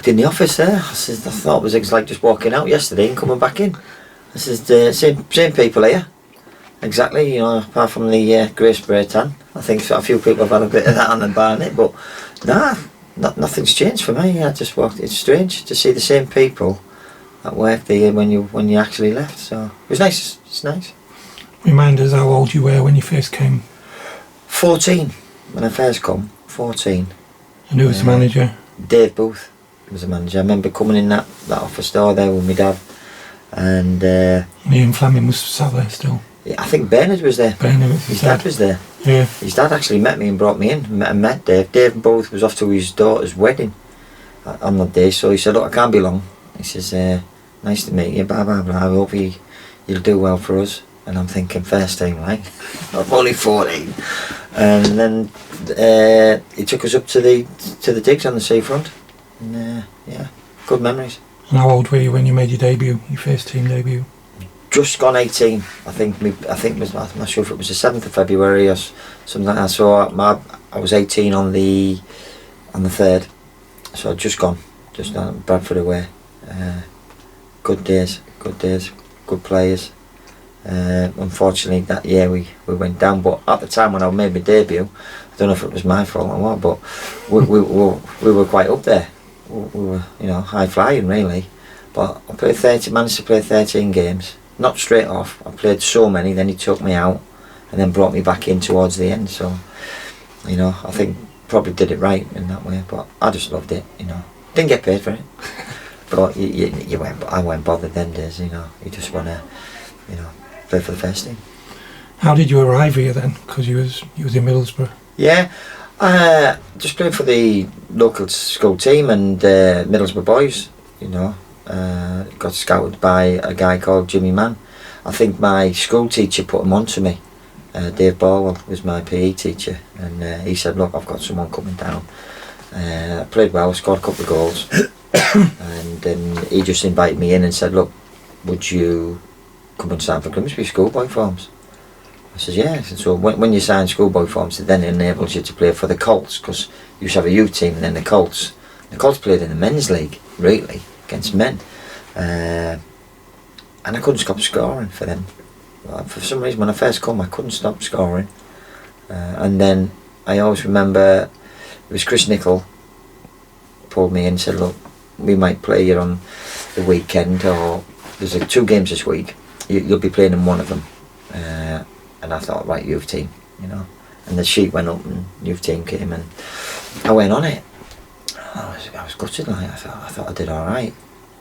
walked in the office there. I said, I thought it was like just walking out yesterday and coming back in. I said, same people here. Exactly, apart from the grey spray tan. I think a few people have had a bit of that on the barnet, but nothing's changed for me. I just walked. It's strange to see the same people that worked there when you actually left. So it was nice. It's nice. Remind us how old you were when you first came. 14 when I first come. 14. And who was the manager? Dave Booth was the manager. I remember coming in that office door there with my dad, and Ian Fleming was sat there still. Yeah, I think Bernard was there. His dad was there. Yeah. His dad actually met me and brought me in and met Dave. Dave Booth was off to his daughter's wedding on that day, so he said, look, I can't be long. He says, nice to meet you, blah blah blah, I hope you'll do well for us. And I'm thinking, first time, right? I'm only 14. And then he took us up to the digs on the seafront. And yeah, good memories. And how old were you when you made your debut, your first team debut? Just gone 18. I think it was, I'm not sure if it was the 7th of February or something like that. So I was 18 on the 3rd. So I'd just gone Bradford away. Good days, good players. Unfortunately that year we went down, but at the time when I made my debut, I don't know if it was my fault or what, but we were quite up there. We were high flying really. But I managed to play 13 games. Not straight off. I played so many, then he took me out and then brought me back in towards the end. So, I think probably did it right in that way. But I just loved it. Didn't get paid for it. But I weren't bothered then days. You just want to, play for the first team. How did you arrive here then? Because you was in Middlesbrough. Yeah, just played for the local school team and Middlesbrough boys. Got scouted by a guy called Jimmy Mann. I think my school teacher put him on to me. Dave Barwell was my PE teacher, and he said, look, I've got someone coming down. I played well, scored a couple of goals, and then he just invited me in and said, look, would you come and sign for Grimsby schoolboy forms? I said, yeah. So when you sign schoolboy forms, it then enables you to play for the Colts, because you used to have a youth team and then the Colts. The Colts played in the men's league, really, against men. And I couldn't stop scoring for them. For some reason, when I first come, I couldn't stop scoring. And then I always remember it was Chris Nichol pulled me in and said, look, we might play you on the weekend, or there's 2 games this week, you'll be playing in one of them. And I thought, right, youth team, and the sheet went up and youth team came, and I went on it. I was gutted, like I thought I did alright.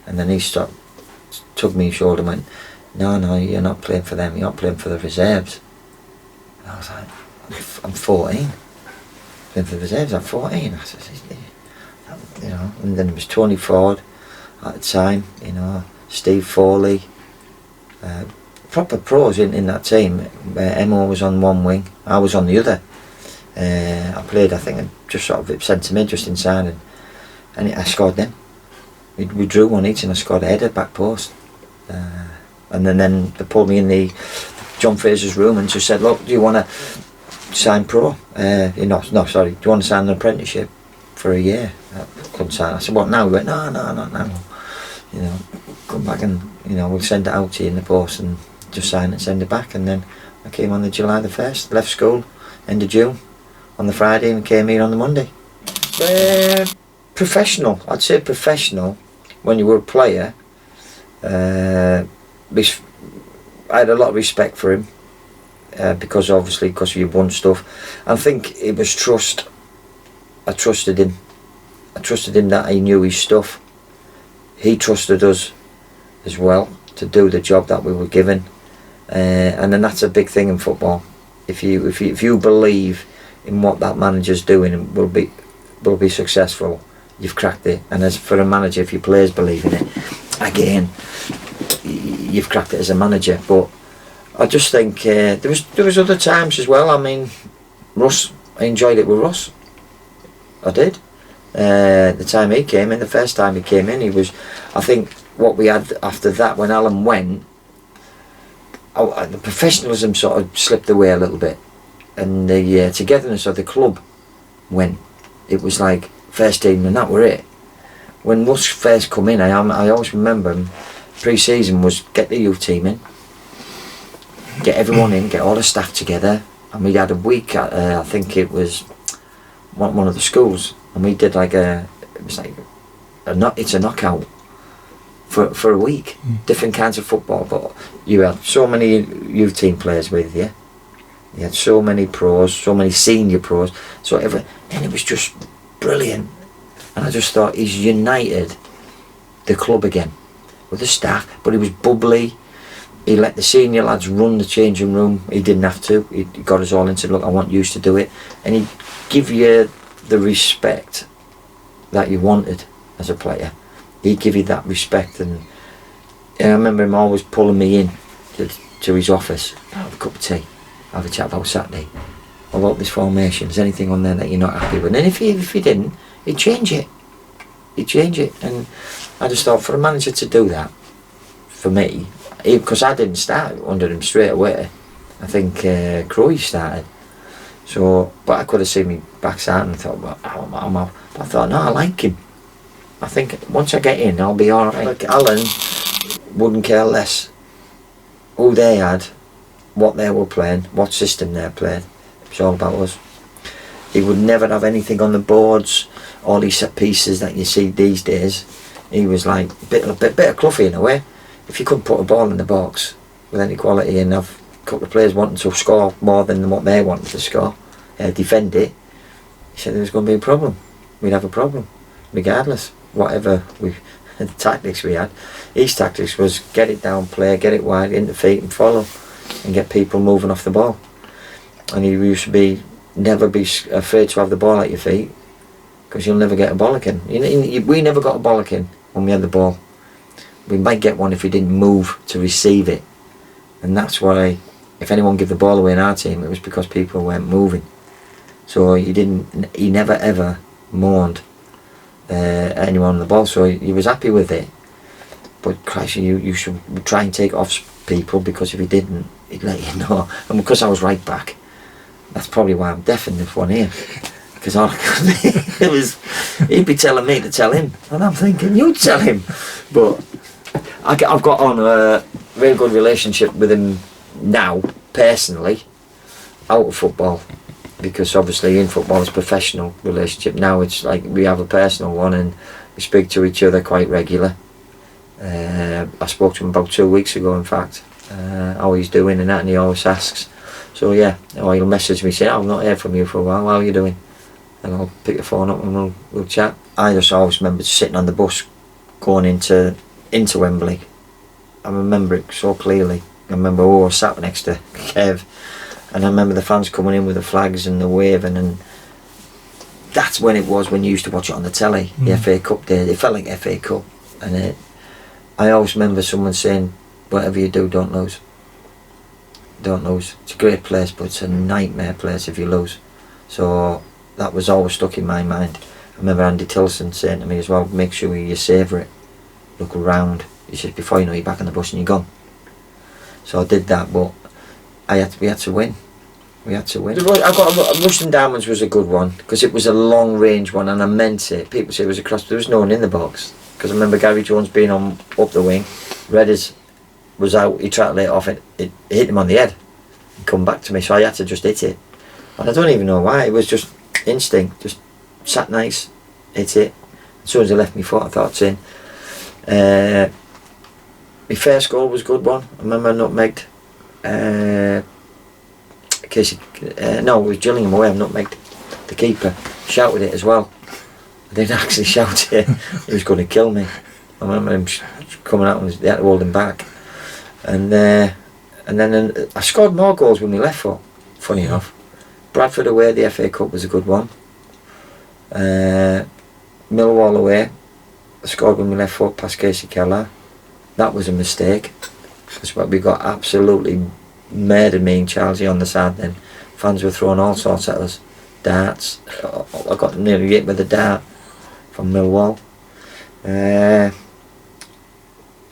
And then he took me shoulder and went, no, you're not playing for them, you're not playing for the reserves. And I was like, I'm 14. Playing for the reserves, I'm 14. I said, and then it was Tony Ford at the time, Steve Foley, proper pros in that team. Emmo was on one wing, I was on the other. I played, I think, just sort of centre mid, just inside, and I scored them. We drew one each and I scored a header back post. And then they pulled me in the John Fraser's room and just said, look, do you want to sign pro? Do you want to sign an apprenticeship for a year? I couldn't sign. I said, what now? He went, no, not now. Come back and, we'll send it out to you in the post and just sign it and send it back. And then I came on the July the 1st, left school, end of June, on the Friday, and came here on the Monday. Professional, I'd say professional. When you were a player, I had a lot of respect for him, because you've won stuff. I think it was trust. I trusted him that he knew his stuff. He trusted us as well to do the job that we were given, and then that's a big thing in football. If you believe in what that manager's doing and will be successful, you've cracked it. And as for a manager, if your players believe in it, again, you've cracked it as a manager. But I just think there was other times as well. I mean, Russ, I enjoyed it with Russ. I did. The time he came in, the first time he came in, I think what we had after that, when Alan went, the professionalism sort of slipped away a little bit, and the togetherness of the club went. It was like first team and that were it. when Russ first come in, I always remember him, pre-season was get the youth team in, get everyone in, get all the staff together, and we had a week at, I think it was one of the schools, and we did like it's a knockout for a week, different kinds of football, but you had so many youth team players with you, you had so many pros, so many senior pros, and it was just brilliant. And I just thought he's united the club again with the staff, but he was bubbly. He let the senior lads run the changing room. He didn't have to. He got us all in and said, look, I want you to do it. And he'd give you the respect that you wanted as a player. He'd give you that respect. And I remember him always pulling me in to his office. Have a cup of tea. Have a chat about Saturday. About this formation. Is anything on there that you're not happy with? And if he didn't, he'd change it. And I just thought, for a manager to do that, for me, because I didn't start under him straight away. I think Croy started. So, but I could have seen me backside and thought, well, I'm out. But I thought, no, I like him. I think once I get in, I'll be alright. Like Alan wouldn't care less who they had, what they were playing, what system they played. It's all about us. He would never have anything on the boards, all these set pieces that you see these days. He was like a bit of Cloughie in a way. If you couldn't put a ball in the box with any quality and have a couple of players wanting to score more than what they wanted to score, defend it, he said there was going to be a problem. We'd have a problem, regardless, whatever the tactics we had. His tactics was get it down, play, get it wide, into feet and follow, and get people moving off the ball. And he used to never be afraid to have the ball at your feet, because you'll never get a bollocking. We never got a bollocking when we had the ball. We might get one if we didn't move to receive it, and that's why if anyone gave the ball away in our team, it was because people weren't moving. So he never ever mourned anyone on the ball, so he was happy with it. But Christ, you should try and take it off people, because if he didn't, he'd let you know. And because I was right back, that's probably why I'm deaf in this one here. Because it was, he'd be telling me to tell him, and I'm thinking, you tell him. But I've got on a really good relationship with him now, personally, out of football, because obviously in football it's a professional relationship. Now it's like we have a personal one, and we speak to each other quite regular. I spoke to him about 2 weeks ago, in fact, how he's doing and that, and he always asks. So yeah, or he'll message me saying, I've not heard from you for a while, how are you doing? And I'll pick the phone up and we'll chat. I just always remember sitting on the bus going into Wembley. I remember it so clearly. I remember I was sat next to Kev, and I remember the fans coming in with the flags and the waving, and that's when it was when you used to watch it on the telly, the FA Cup days. It felt like FA Cup, and I always remember someone saying, whatever you do, don't lose. Don't lose. It's a great place, but it's a nightmare place if you lose. So that was always stuck in my mind. I remember Andy Tilson saying to me as well, make sure you savour it, look around. He said, before you know, you're back on the bus and you're gone. So I did that, but we had to win. We had to win. I got Rushden Diamonds was a good one, because it was a long range one, and I meant it. People say it was across, there was no one in the box, because I remember Gary Jones being up the wing. Redders was out, he tried to lay it off, it hit him on the head and come back to me, so I had to just hit it. And I don't even know why, it was just instinct, just sat nice, hit it. As soon as I left my foot, I thought it's in. My first goal was a good one. I remember I nutmegged Casey, no, it was Gillingham away, I nutmegged the keeper, shouted it as well. I didn't actually shout it, he was going to kill me. I remember him coming out and they had to hold him back. And then I scored more goals with my left foot, funny enough. Bradford away, the FA Cup was a good one. Millwall away, I scored with my left foot past Casey Keller. That was a mistake, because we got absolutely murdered, me and Charlie on the side then. Fans were throwing all sorts at us. Darts. I got nearly hit with a dart from Millwall.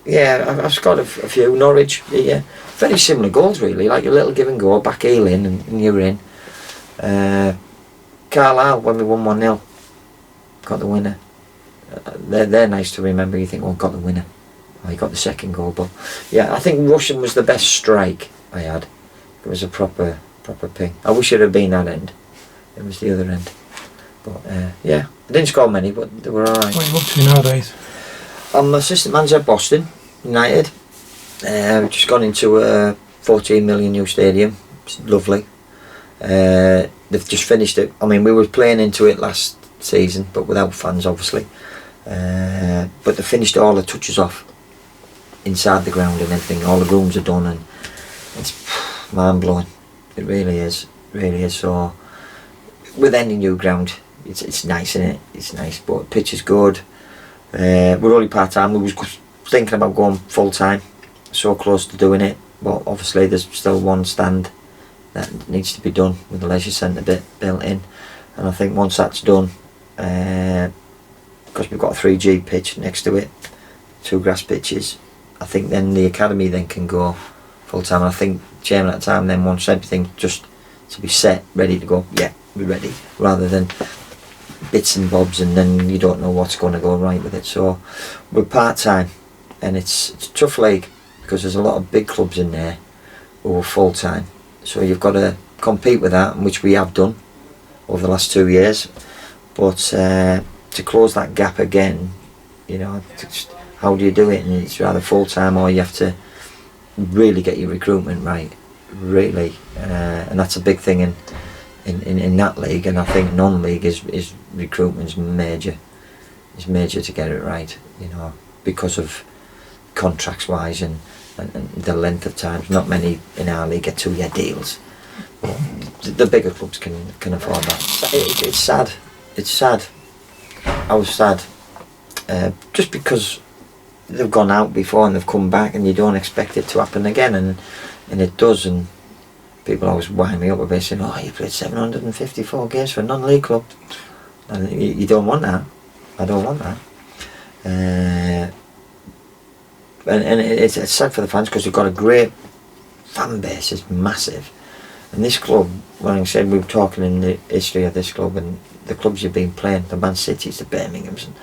Yeah, I've scored a few. Norwich, yeah. Very similar goals really, like a little give and go, back heel in and you're in. Carlisle, when we won 1-0, got the winner. they're nice to remember. You think, oh, got the winner, or you got the second goal. But yeah, I think rushing was the best strike I had. It was a proper ping. I wish it had been that end. It was the other end. But yeah, I didn't score many, but they were alright. What are you up to nowadays? I'm assistant manager at Boston United. We've just gone into a 14 million new stadium. It's lovely. They've just finished it. I mean, we were playing into it last season, but without fans, obviously. But they finished all the touches off inside the ground and everything. All the rooms are done, and it's mind blowing. It really is. Really is. So, with any new ground, it's nice, isn't it? It's nice, but the pitch is good. We're only part time. We was thinking about going full time. So close to doing it, but obviously there's still one stand that needs to be done with the leisure centre bit built in, and I think once that's done, because we've got a 3G pitch next to it, 2 grass pitches, I think then the academy then can go full time. I think chairman at the time then wants everything just to be set, ready to go. Yeah, we're ready, rather than bits and bobs and then you don't know what's going to go right with it. So we're part time, and it's a tough league because there's a lot of big clubs in there who are full time. So you've got to compete with that, which we have done over the last 2 years. But to close that gap again, you know, how do you do it? And it's rather full time, or you have to really get your recruitment right, really, and that's a big thing in that league. And I think non-league is recruitment's major. It's major to get it right, you know, because of contracts wise and the length of times. Not many in our league get 2-year deals, but the bigger clubs can afford that. It's sad. It's sad. I was sad just because they've gone out before and they've come back, and you don't expect it to happen again, and it does. And people always wind me up with saying, "Oh, you played 754 games for a non-league club," and you don't want that. I don't want that. And it's sad for the fans because they've got a great fan base. It's massive. And this club, like I said, we were talking in the history of this club and the clubs you've been playing, the Man Cities, the Birminghams, and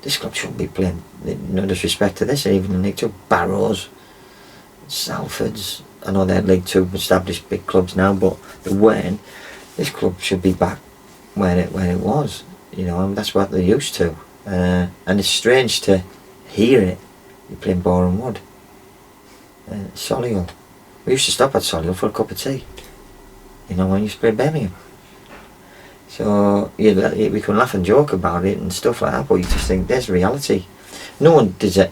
this club shouldn't be playing, no disrespect to this, even in League 2, Barrows, Salfords. I know they're League 2 established big clubs now, but they weren't. This club should be back where it was, you know, and that's what they're used to. And it's strange to hear it. You're playing Boreham Wood, Solihull. We used to stop at Solihull for a cup of tea, you know, when you used to play Birmingham. So yeah, we can laugh and joke about it and stuff like that, but you just think there's reality. No one does it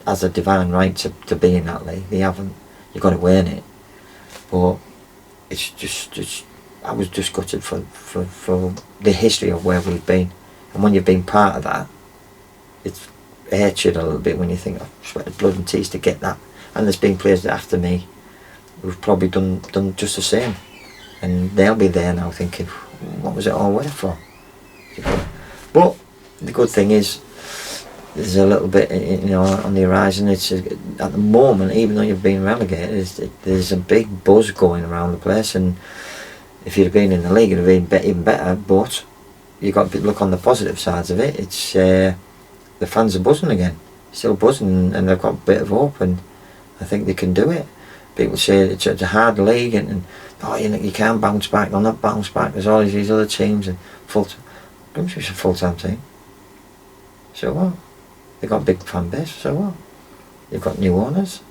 as a divine right to be in that league. They haven't. You've got to earn it. But it's I was just gutted for the history of where we've been, and when you've been part of that, it's hurts you a little bit when you think, I've sweated blood and tears to get that. And there's been players after me who've probably done just the same, and they'll be there now thinking, what was it all worth for? But the good thing is there's a little bit, you know, on the horizon. It's at the moment, even though you've been relegated, there's a big buzz going around the place, and if you'd have been in the league it'd have been even better. But you've got to look on the positive sides of it. It's the fans are buzzing again, still buzzing, and they've got a bit of hope, and I think they can do it. People say it's a hard league, and oh, you can't bounce back. They'll not bounce back. There's all these other teams, and Grimsby's a full-time team. So what? They've got a big fan base. So what? They've got new owners.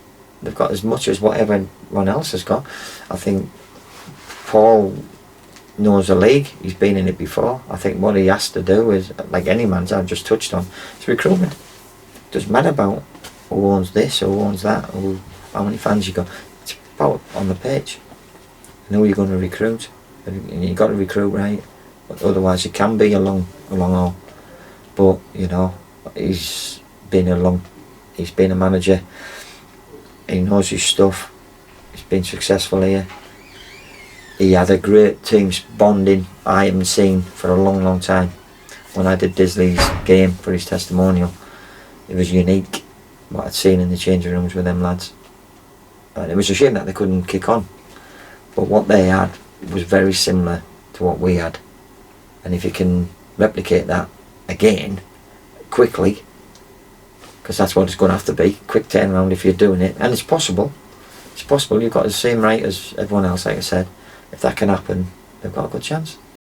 They've got as much as what everyone else has got. I think Paul knows the league. He's been in it before. I think what he has to do is, like any man's I've just touched on, it's recruitment. It doesn't matter about who owns this, who owns that, or how many fans you got. It's about on the pitch. And who you're going to recruit. And you've got to recruit right. Otherwise it can be a long haul. But, you know, he's been a manager. He knows his stuff. He's been successful here. He had a great team's bonding I haven't seen for a long time. When I did Disley's game for his testimonial, it was unique what I'd seen in the changing rooms with them lads. And it was a shame that they couldn't kick on. But what they had was very similar to what we had. And if you can replicate that again, quickly, because that's what it's going to have to be, quick turnaround if you're doing it, and it's possible. It's possible. You've got the same right as everyone else, like I said. If that can happen, they've got a good chance.